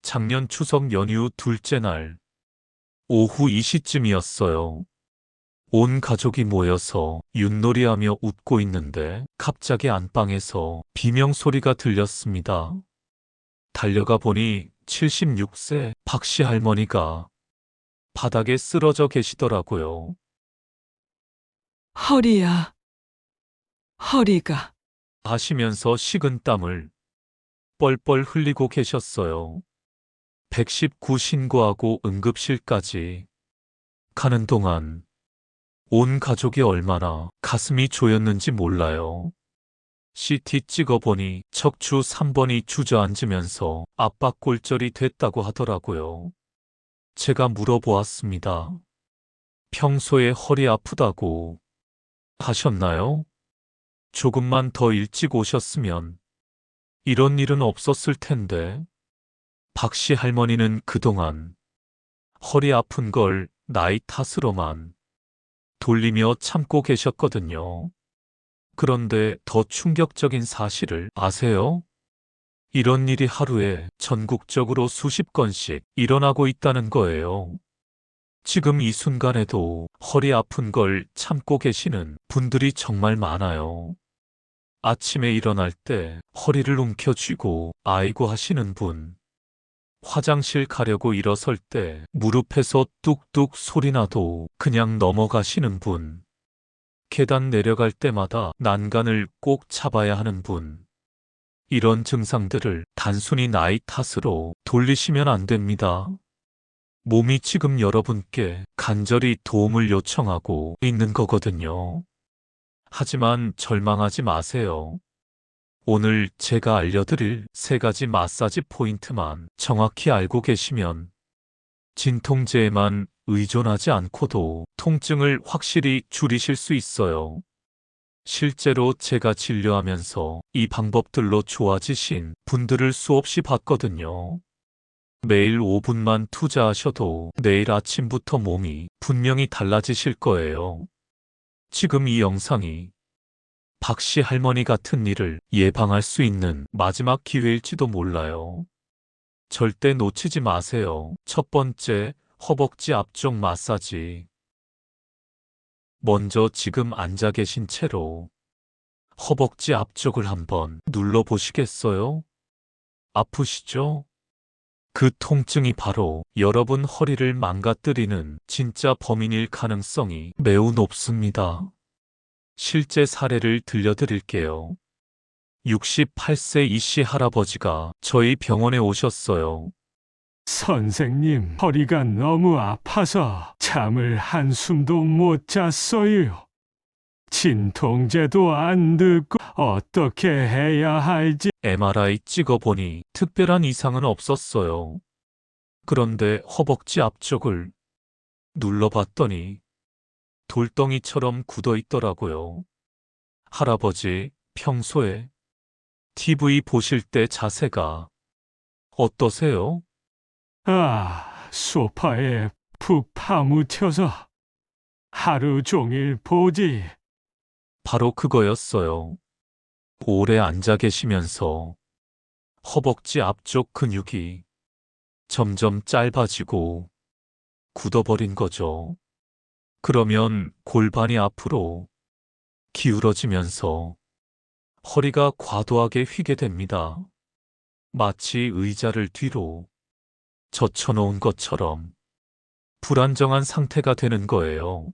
작년 추석 연휴 둘째 날, 오후 2시쯤이었어요. 온 가족이 모여서 윷놀이하며 웃고 있는데 갑자기 안방에서 비명소리가 들렸습니다. 달려가 보니 76세 박씨 할머니가 바닥에 쓰러져 계시더라고요. 허리야, 허리가. 하시면서 식은 땀을 뻘뻘 흘리고 계셨어요. 119 신고하고 응급실까지 가는 동안 온 가족이 얼마나 가슴이 조였는지 몰라요. CT 찍어보니 척추 3번이 주저앉으면서 압박골절이 됐다고 하더라고요. 제가 물어보았습니다. 평소에 허리 아프다고 하셨나요? 조금만 더 일찍 오셨으면 이런 일은 없었을 텐데. 박씨 할머니는 그동안 허리 아픈 걸 나이 탓으로만 돌리며 참고 계셨거든요. 그런데 더 충격적인 사실을 아세요? 이런 일이 하루에 전국적으로 수십 건씩 일어나고 있다는 거예요. 지금 이 순간에도 허리 아픈 걸 참고 계시는 분들이 정말 많아요. 아침에 일어날 때 허리를 움켜쥐고 아이고 하시는 분. 화장실 가려고 일어설 때 무릎에서 뚝뚝 소리나도 그냥 넘어가시는 분. 계단 내려갈 때마다 난간을 꼭 잡아야 하는 분. 이런 증상들을 단순히 나이 탓으로 돌리시면 안 됩니다. 몸이 지금 여러분께 간절히 도움을 요청하고 있는 거거든요. 하지만 절망하지 마세요. 오늘 제가 알려드릴 3가지 마사지 포인트만 정확히 알고 계시면 진통제에만 의존하지 않고도 통증을 확실히 줄이실 수 있어요. 실제로 제가 진료하면서 이 방법들로 좋아지신 분들을 수없이 봤거든요. 매일 5분만 투자하셔도 내일 아침부터 몸이 분명히 달라지실 거예요. 지금 이 영상이 박씨 할머니 같은 일을 예방할 수 있는 마지막 기회일지도 몰라요. 절대 놓치지 마세요. 첫 번째, 허벅지 앞쪽 마사지. 먼저 지금 앉아 계신 채로 허벅지 앞쪽을 한번 눌러보시겠어요? 아프시죠? 그 통증이 바로 여러분 허리를 망가뜨리는 진짜 범인일 가능성이 매우 높습니다. 실제 사례를 들려드릴게요. 68세 이씨 할아버지가 저희 병원에 오셨어요. 선생님, 허리가 너무 아파서 잠을 한숨도 못 잤어요. 진통제도 안 듣고 어떻게 해야 할지. MRI 찍어보니 특별한 이상은 없었어요. 그런데 허벅지 앞쪽을 눌러봤더니 돌덩이처럼 굳어 있더라고요. 할아버지, 평소에 TV 보실 때 자세가 어떠세요? 소파에 푹 파묻혀서 하루 종일 보지. 바로 그거였어요. 오래 앉아 계시면서 허벅지 앞쪽 근육이 점점 짧아지고 굳어버린 거죠. 그러면 골반이 앞으로 기울어지면서 허리가 과도하게 휘게 됩니다. 마치 의자를 뒤로 젖혀놓은 것처럼 불안정한 상태가 되는 거예요.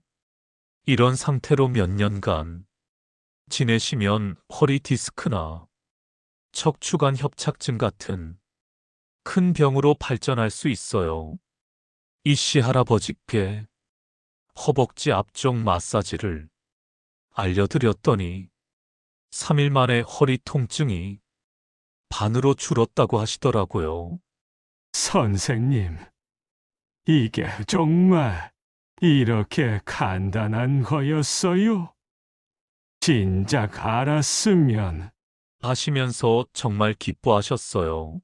이런 상태로 몇 년간 지내시면 허리 디스크나 척추관 협착증 같은 큰 병으로 발전할 수 있어요. 이씨 할아버지께 허벅지 앞쪽 마사지를 알려드렸더니 3일 만에 허리 통증이 반으로 줄었다고 하시더라고요. 선생님, 이게 정말 이렇게 간단한 거였어요? 진작 알았으면. 하시면서 정말 기뻐하셨어요.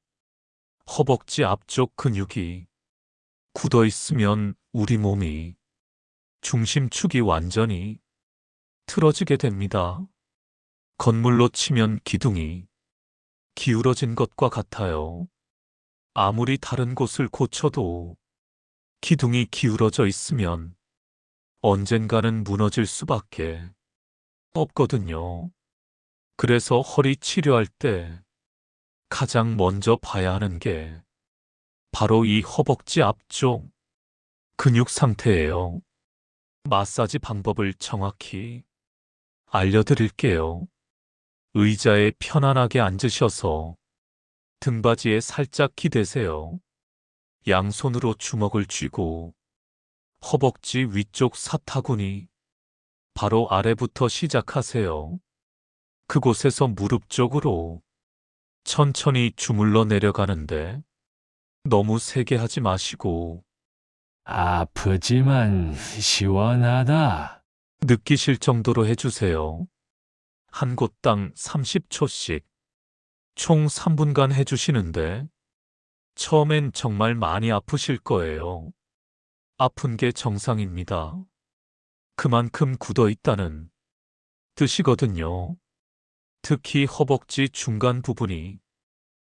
허벅지 앞쪽 근육이 굳어 있으면 우리 몸이 중심축이 완전히 틀어지게 됩니다. 건물로 치면 기둥이 기울어진 것과 같아요. 아무리 다른 곳을 고쳐도 기둥이 기울어져 있으면 언젠가는 무너질 수밖에 없거든요. 그래서 허리 치료할 때 가장 먼저 봐야 하는 게 바로 이 허벅지 앞쪽 근육 상태예요. 마사지 방법을 정확히 알려드릴게요. 의자에 편안하게 앉으셔서 등받이에 살짝 기대세요. 양손으로 주먹을 쥐고 허벅지 위쪽 사타구니 바로 아래부터 시작하세요. 그곳에서 무릎 쪽으로 천천히 주물러 내려가는데 너무 세게 하지 마시고 아프지만 시원하다. 느끼실 정도로 해주세요. 한 곳당 30초씩 총 3분간 해주시는데 처음엔 정말 많이 아프실 거예요. 아픈 게 정상입니다. 그만큼 굳어 있다는 뜻이거든요. 특히 허벅지 중간 부분이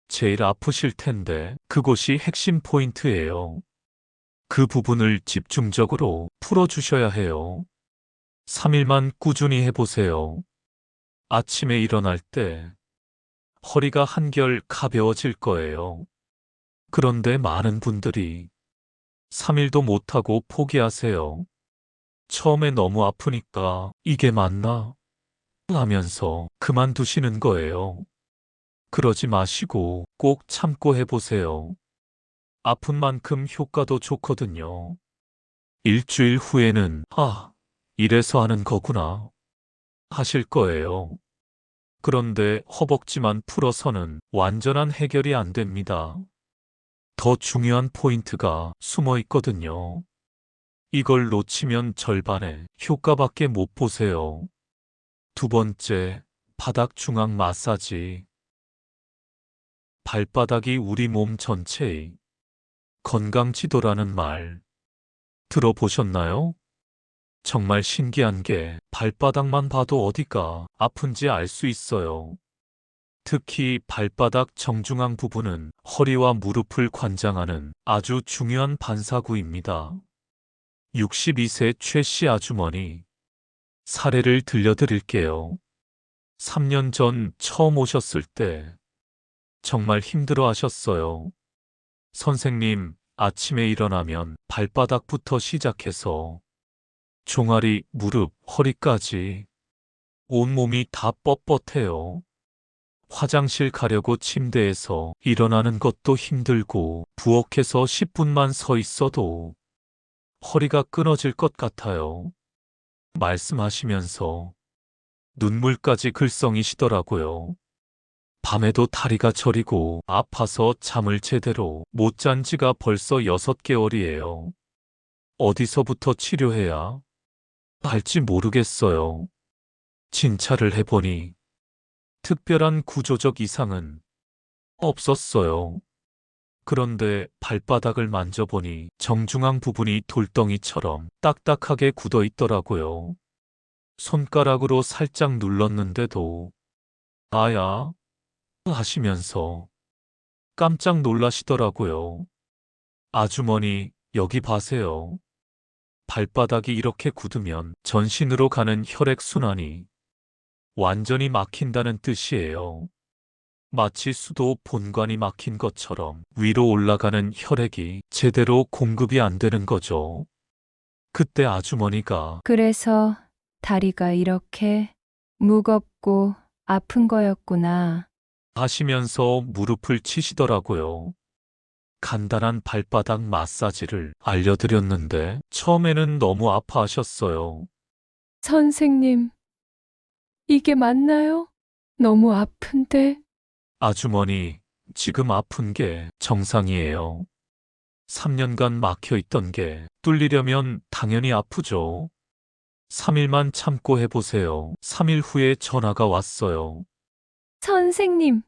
제일 아프실 텐데 그곳이 핵심 포인트예요. 그 부분을 집중적으로 풀어주셔야 해요. 3일만 꾸준히 해보세요. 아침에 일어날 때 허리가 한결 가벼워질 거예요. 그런데 많은 분들이 3일도 못하고 포기하세요. 처음에 너무 아프니까 이게 맞나? 하면서 그만두시는 거예요. 그러지 마시고 꼭 참고 해보세요. 아픈 만큼 효과도 좋거든요. 일주일 후에는 이래서 하는 거구나 하실 거예요. 그런데 허벅지만 풀어서는 완전한 해결이 안 됩니다. 더 중요한 포인트가 숨어 있거든요. 이걸 놓치면 절반의 효과밖에 못 보세요. 두 번째, 바닥 중앙 마사지. 발바닥이 우리 몸 전체의 건강 지도라는 말 들어보셨나요? 정말 신기한 게 발바닥만 봐도 어디가 아픈지 알 수 있어요. 특히 발바닥 정중앙 부분은 허리와 무릎을 관장하는 아주 중요한 반사구입니다. 62세 최 씨 아주머니 사례를 들려드릴게요. 3년 전 처음 오셨을 때 정말 힘들어 하셨어요. 선생님, 아침에 일어나면 발바닥부터 시작해서 종아리, 무릎, 허리까지 온몸이 다 뻣뻣해요. 화장실 가려고 침대에서 일어나는 것도 힘들고 부엌에서 10분만 서 있어도 허리가 끊어질 것 같아요. 말씀하시면서 눈물까지 글썽이시더라고요. 밤에도 다리가 저리고 아파서 잠을 제대로 못 잔 지가 벌써 6개월이에요. 어디서부터 치료해야 할지 모르겠어요. 진찰을 해보니 특별한 구조적 이상은 없었어요. 그런데 발바닥을 만져보니 정중앙 부분이 돌덩이처럼 딱딱하게 굳어 있더라고요. 손가락으로 살짝 눌렀는데도 아야 하시면서 깜짝 놀라시더라고요. 아주머니, 여기 봐세요. 발바닥이 이렇게 굳으면 전신으로 가는 혈액순환이 완전히 막힌다는 뜻이에요. 마치 수도 본관이 막힌 것처럼 위로 올라가는 혈액이 제대로 공급이 안 되는 거죠. 그때 아주머니가 그래서 다리가 이렇게 무겁고 아픈 거였구나. 하시면서 무릎을 치시더라고요. 간단한 발바닥 마사지를 알려드렸는데 처음에는 너무 아파하셨어요. 선생님, 이게 맞나요? 너무 아픈데. 아주머니, 지금 아픈 게 정상이에요. 3년간 막혀있던 게 뚫리려면 당연히 아프죠. 3일만 참고 해보세요. 3일 후에 전화가 왔어요. 선생님,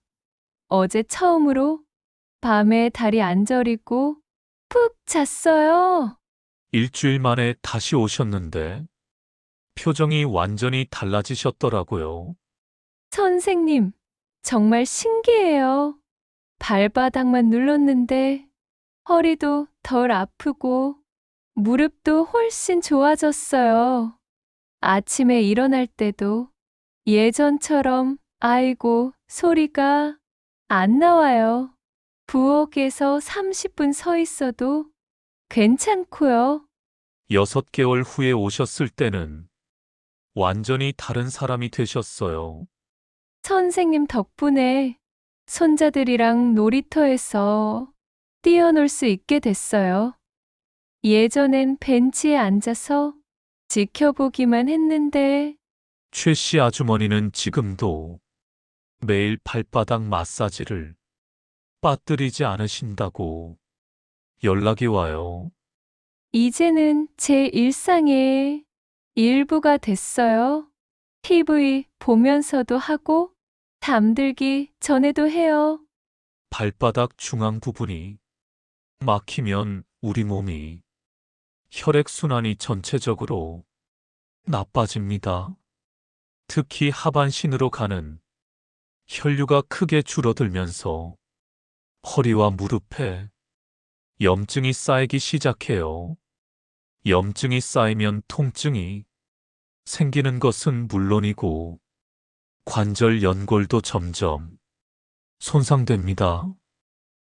어제 처음으로 밤에 다리 안 저리고 푹 잤어요. 일주일 만에 다시 오셨는데 표정이 완전히 달라지셨더라고요. 선생님, 정말 신기해요. 발바닥만 눌렀는데 허리도 덜 아프고 무릎도 훨씬 좋아졌어요. 아침에 일어날 때도 예전처럼 아이고 소리가 안 나와요. 부엌에서 30분 서 있어도 괜찮고요. 6개월 후에 오셨을 때는 완전히 다른 사람이 되셨어요. 선생님 덕분에 손자들이랑 놀이터에서 뛰어놀 수 있게 됐어요. 예전엔 벤치에 앉아서 지켜보기만 했는데 최 씨 아주머니는 지금도 매일 발바닥 마사지를 빠뜨리지 않으신다고 연락이 와요. 이제는 제 일상의 일부가 됐어요. TV 보면서도 하고 잠들기 전에도 해요. 발바닥 중앙 부분이 막히면 우리 몸이 혈액순환이 전체적으로 나빠집니다. 특히 하반신으로 가는 혈류가 크게 줄어들면서 허리와 무릎에 염증이 쌓이기 시작해요. 염증이 쌓이면 통증이 생기는 것은 물론이고 관절 연골도 점점 손상됩니다.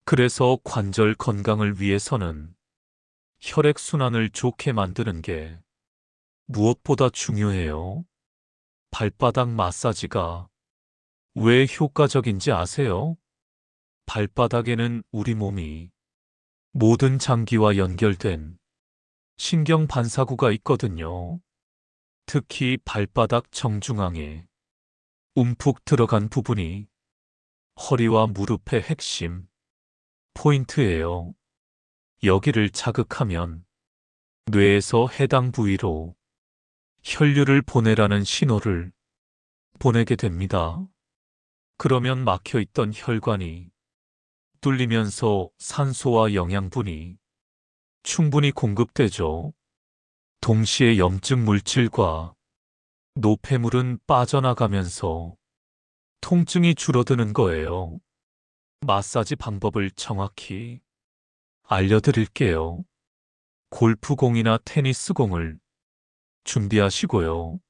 그래서 관절 건강을 위해서는 혈액순환을 좋게 만드는 게 무엇보다 중요해요. 발바닥 마사지가 왜 효과적인지 아세요? 발바닥에는 우리 몸이 모든 장기와 연결된 신경 반사구가 있거든요. 특히 발바닥 정중앙에 움푹 들어간 부분이 허리와 무릎의 핵심 포인트예요. 여기를 자극하면 뇌에서 해당 부위로 혈류를 보내라는 신호를 보내게 됩니다. 그러면 막혀있던 혈관이 뚫리면서 산소와 영양분이 충분히 공급되죠. 동시에 염증 물질과 노폐물은 빠져나가면서 통증이 줄어드는 거예요. 마사지 방법을 정확히 알려드릴게요. 골프공이나 테니스공을 준비하시고요.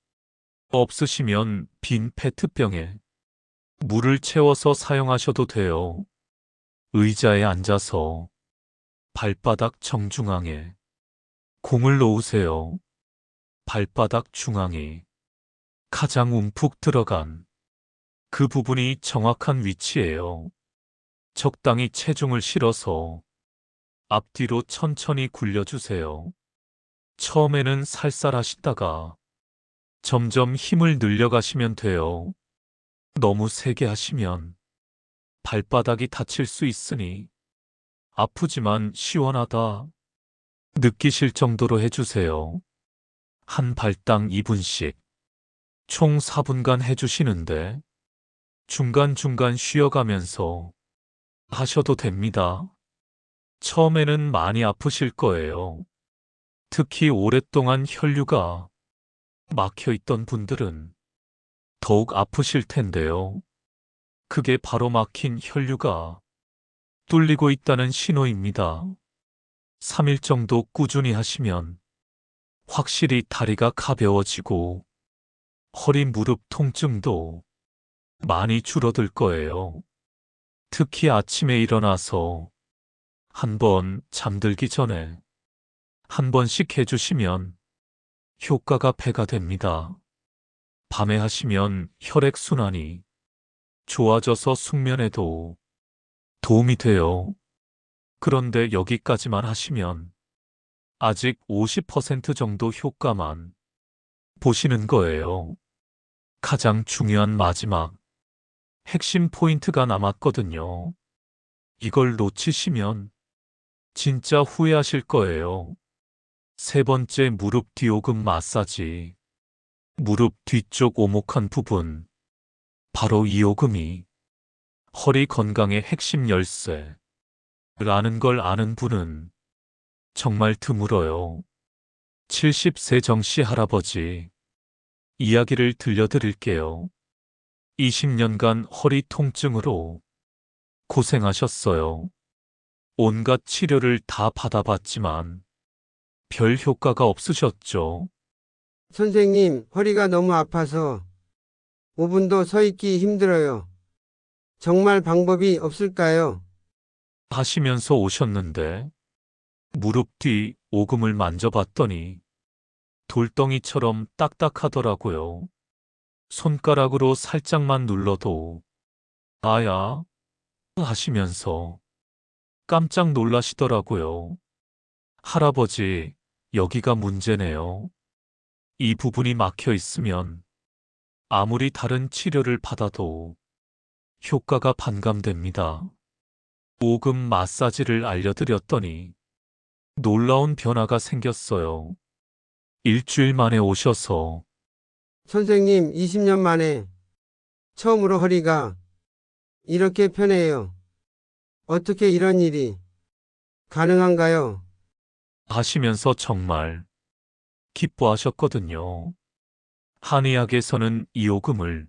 없으시면 빈 페트병에 물을 채워서 사용하셔도 돼요. 의자에 앉아서 발바닥 정중앙에 공을 놓으세요. 발바닥 중앙이 가장 움푹 들어간 그 부분이 정확한 위치예요. 적당히 체중을 실어서 앞뒤로 천천히 굴려주세요. 처음에는 살살 하시다가 점점 힘을 늘려가시면 돼요. 너무 세게 하시면 발바닥이 다칠 수 있으니 아프지만 시원하다 느끼실 정도로 해주세요. 한 발당 2분씩 총 4분간 해주시는데 중간중간 쉬어가면서 하셔도 됩니다. 처음에는 많이 아프실 거예요. 특히 오랫동안 혈류가 막혀있던 분들은 더욱 아프실 텐데요. 그게 바로 막힌 혈류가 뚫리고 있다는 신호입니다. 3일 정도 꾸준히 하시면 확실히 다리가 가벼워지고 허리 무릎 통증도 많이 줄어들 거예요. 특히 아침에 일어나서 한번 잠들기 전에 한 번씩 해주시면 효과가 배가 됩니다. 밤에 하시면 혈액순환이 좋아져서 숙면에도 도움이 돼요. 그런데 여기까지만 하시면 아직 50% 정도 효과만 보시는 거예요. 가장 중요한 마지막 핵심 포인트가 남았거든요. 이걸 놓치시면 진짜 후회하실 거예요. 세 번째 무릎 뒤오금 마사지. 무릎 뒤쪽 오목한 부분, 바로 이 오금이 허리 건강의 핵심 열쇠라는 걸 아는 분은 정말 드물어요. 70세 정씨 할아버지 이야기를 들려드릴게요. 20년간 허리 통증으로 고생하셨어요. 온갖 치료를 다 받아봤지만 별 효과가 없으셨죠. 선생님, 허리가 너무 아파서 5분도 서 있기 힘들어요. 정말 방법이 없을까요? 하시면서 오셨는데 무릎 뒤 오금을 만져봤더니 돌덩이처럼 딱딱하더라고요. 손가락으로 살짝만 눌러도 아야 하시면서 깜짝 놀라시더라고요. 할아버지, 여기가 문제네요. 이 부분이 막혀 있으면 아무리 다른 치료를 받아도 효과가 반감됩니다. 오금 마사지를 알려드렸더니 놀라운 변화가 생겼어요. 일주일 만에 오셔서 선생님, 20년 만에 처음으로 허리가 이렇게 편해요. 어떻게 이런 일이 가능한가요? 하시면서 정말 기뻐하셨거든요. 한의학에서는 이 오금을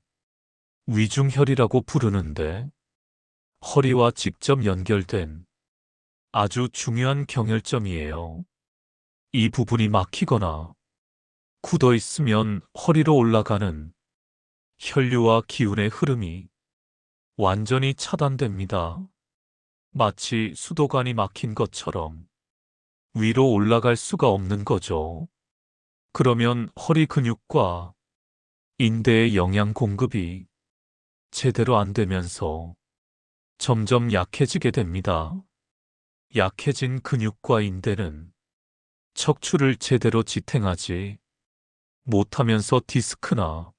위중혈이라고 부르는데 허리와 직접 연결된 아주 중요한 경혈점이에요. 이 부분이 막히거나 굳어 있으면 허리로 올라가는 혈류와 기운의 흐름이 완전히 차단됩니다. 마치 수도관이 막힌 것처럼 위로 올라갈 수가 없는 거죠. 그러면 허리 근육과 인대의 영양 공급이 제대로 안 되면서 점점 약해지게 됩니다. 약해진 근육과 인대는 척추를 제대로 지탱하지 못하면서 디스크나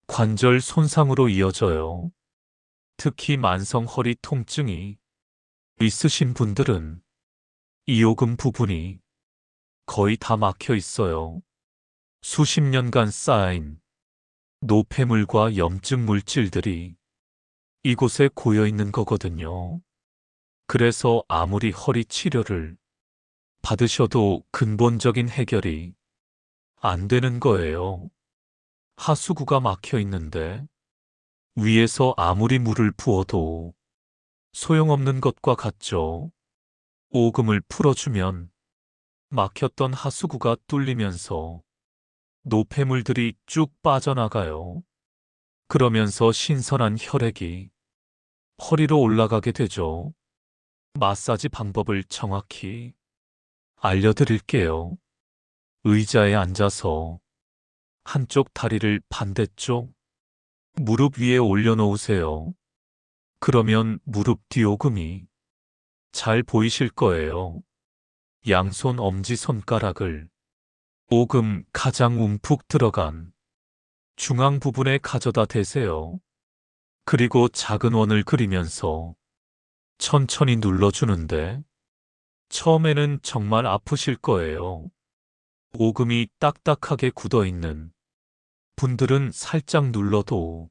관절 손상으로 이어져요. 특히 만성 허리 통증이 있으신 분들은 이 오금 부분이 거의 다 막혀 있어요. 수십 년간 쌓인 노폐물과 염증 물질들이 이곳에 고여 있는 거거든요. 그래서 아무리 허리 치료를 받으셔도 근본적인 해결이 안 되는 거예요. 하수구가 막혀 있는데 위에서 아무리 물을 부어도 소용없는 것과 같죠. 오금을 풀어주면 막혔던 하수구가 뚫리면서 노폐물들이 쭉 빠져나가요. 그러면서 신선한 혈액이 허리로 올라가게 되죠. 마사지 방법을 정확히 알려드릴게요. 의자에 앉아서 한쪽 다리를 반대쪽 무릎 위에 올려놓으세요. 그러면 무릎 뒤 오금이 잘 보이실 거예요. 양손 엄지손가락을 오금 가장 움푹 들어간 중앙 부분에 가져다 대세요. 그리고 작은 원을 그리면서 천천히 눌러주는데 처음에는 정말 아프실 거예요. 오금이 딱딱하게 굳어 있는 분들은 살짝 눌러도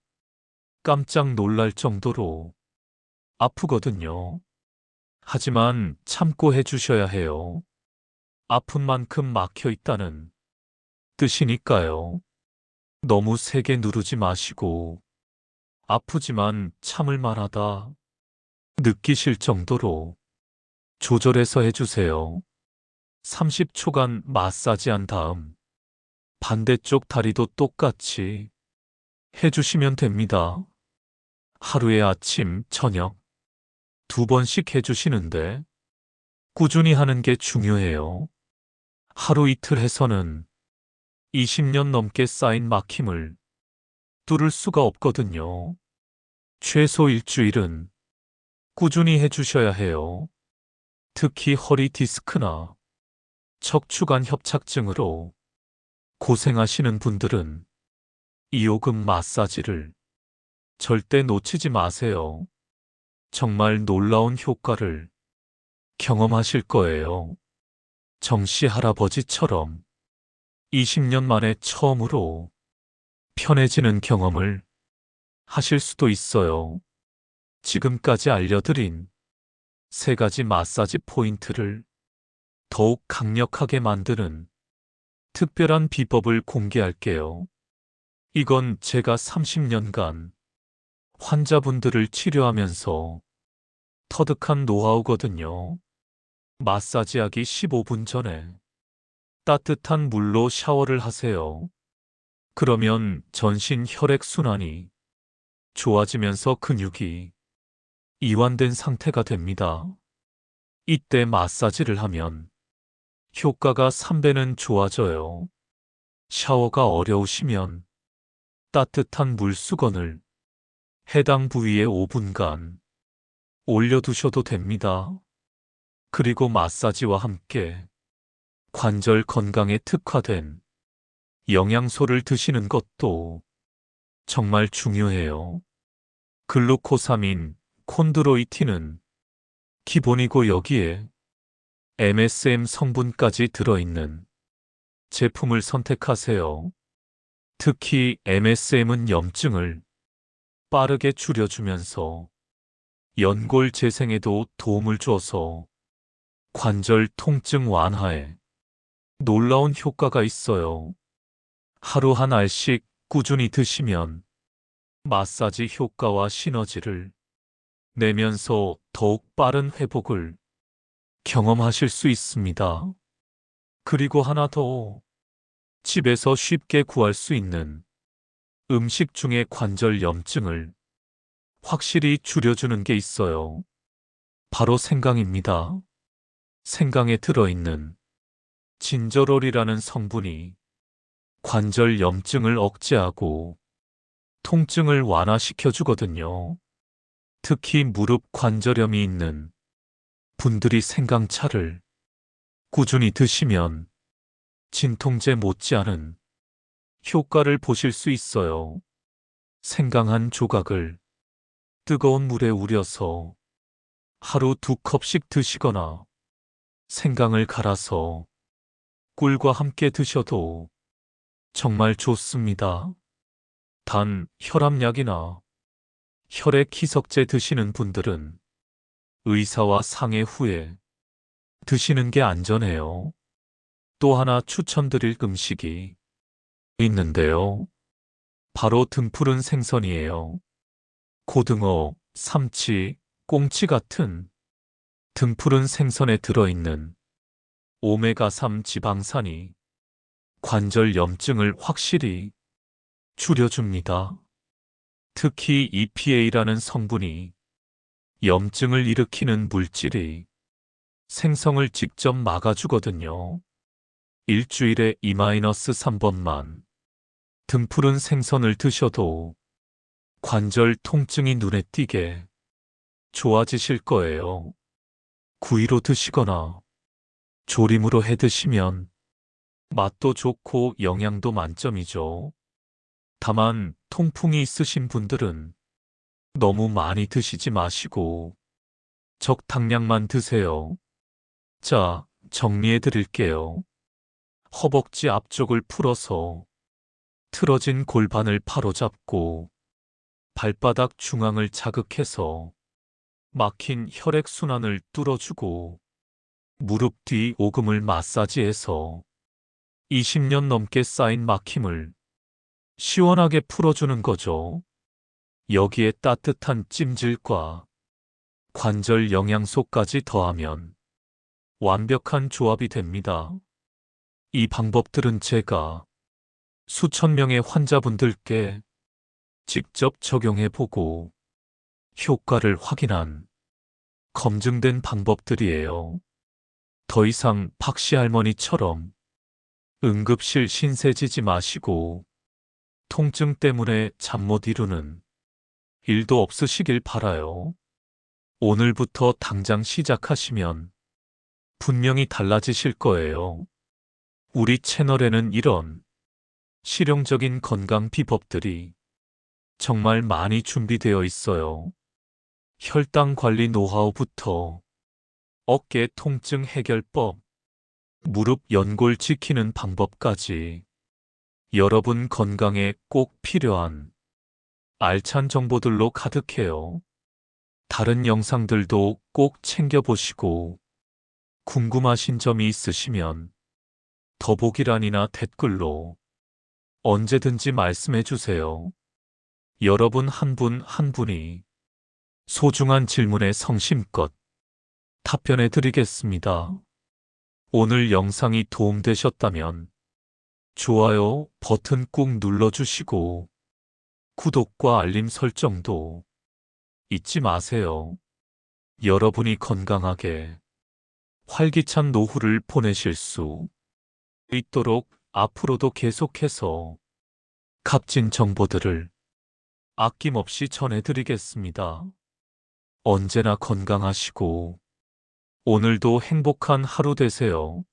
깜짝 놀랄 정도로 아프거든요. 하지만 참고 해주셔야 해요. 아픈 만큼 막혀 있다는 뜻이니까요. 너무 세게 누르지 마시고 아프지만 참을 만하다 느끼실 정도로 조절해서 해주세요. 30초간 마사지한 다음 반대쪽 다리도 똑같이 해주시면 됩니다. 하루에 아침, 저녁 2번씩 해주시는데 꾸준히 하는 게 중요해요. 하루 이틀 해서는 20년 넘게 쌓인 막힘을 뚫을 수가 없거든요. 최소 일주일은 꾸준히 해주셔야 해요. 특히 허리 디스크나 척추관 협착증으로 고생하시는 분들은 이 오금 마사지를 절대 놓치지 마세요. 정말 놀라운 효과를 경험하실 거예요. 정씨 할아버지처럼 20년 만에 처음으로 편해지는 경험을 하실 수도 있어요. 지금까지 알려드린 3가지 마사지 포인트를 더욱 강력하게 만드는 특별한 비법을 공개할게요. 이건 제가 30년간 환자분들을 치료하면서 터득한 노하우거든요. 마사지하기 15분 전에 따뜻한 물로 샤워를 하세요. 그러면 전신 혈액순환이 좋아지면서 근육이 이완된 상태가 됩니다. 이때 마사지를 하면 효과가 3배는 좋아져요. 샤워가 어려우시면 따뜻한 물수건을 해당 부위에 5분간 올려두셔도 됩니다. 그리고 마사지와 함께 관절 건강에 특화된 영양소를 드시는 것도 정말 중요해요. 글루코사민, 콘드로이틴은 기본이고 여기에 MSM 성분까지 들어있는 제품을 선택하세요. 특히 MSM은 염증을 빠르게 줄여주면서 연골 재생에도 도움을 줘서 관절 통증 완화에 놀라운 효과가 있어요. 하루 한 알씩 꾸준히 드시면 마사지 효과와 시너지를 내면서 더욱 빠른 회복을 경험하실 수 있습니다. 그리고 하나 더, 집에서 쉽게 구할 수 있는 음식 중에 관절 염증을 확실히 줄여주는 게 있어요. 바로 생강입니다. 생강에 들어있는 진저롤이라는 성분이 관절 염증을 억제하고 통증을 완화시켜 주거든요. 특히 무릎 관절염이 있는 분들이 생강차를 꾸준히 드시면 진통제 못지않은 효과를 보실 수 있어요. 생강 한 조각을 뜨거운 물에 우려서 하루 2컵씩 드시거나 생강을 갈아서 꿀과 함께 드셔도 정말 좋습니다. 단, 혈압약이나 혈액 희석제 드시는 분들은 의사와 상의 후에 드시는 게 안전해요. 또 하나 추천드릴 음식이 있는데요. 바로 등푸른 생선이에요. 고등어, 삼치, 꽁치 같은 등푸른 생선에 들어있는 오메가3 지방산이 관절 염증을 확실히 줄여줍니다. 특히 EPA라는 성분이 염증을 일으키는 물질이 생성을 직접 막아주거든요. 일주일에 2-3번만 등푸른 생선을 드셔도 관절 통증이 눈에 띄게 좋아지실 거예요. 구이로 드시거나 조림으로 해 드시면 맛도 좋고 영양도 만점이죠. 다만 통풍이 있으신 분들은 너무 많이 드시지 마시고 적당량만 드세요. 자, 정리해 드릴게요. 허벅지 앞쪽을 풀어서 틀어진 골반을 바로잡고 발바닥 중앙을 자극해서 막힌 혈액순환을 뚫어주고 무릎 뒤 오금을 마사지해서 20년 넘게 쌓인 막힘을 시원하게 풀어주는 거죠. 여기에 따뜻한 찜질과 관절 영양소까지 더하면 완벽한 조합이 됩니다. 이 방법들은 제가 수천 명의 환자분들께 직접 적용해보고 효과를 확인한 검증된 방법들이에요. 더 이상 박씨 할머니처럼 응급실 신세지지 마시고 통증 때문에 잠 못 이루는 일도 없으시길 바라요. 오늘부터 당장 시작하시면 분명히 달라지실 거예요. 우리 채널에는 이런 실용적인 건강 비법들이 정말 많이 준비되어 있어요. 혈당 관리 노하우부터 어깨 통증 해결법, 무릎 연골 지키는 방법까지 여러분 건강에 꼭 필요한 알찬 정보들로 가득해요. 다른 영상들도 꼭 챙겨보시고 궁금하신 점이 있으시면 더보기란이나 댓글로 언제든지 말씀해 주세요. 여러분 한 분 한 분이 소중한 질문에 성심껏 답변해 드리겠습니다. 오늘 영상이 도움되셨다면 좋아요 버튼 꾹 눌러주시고 구독과 알림 설정도 잊지 마세요. 여러분이 건강하게 활기찬 노후를 보내실 수 있도록 앞으로도 계속해서 값진 정보들을 아낌없이 전해드리겠습니다. 언제나 건강하시고 오늘도 행복한 하루 되세요.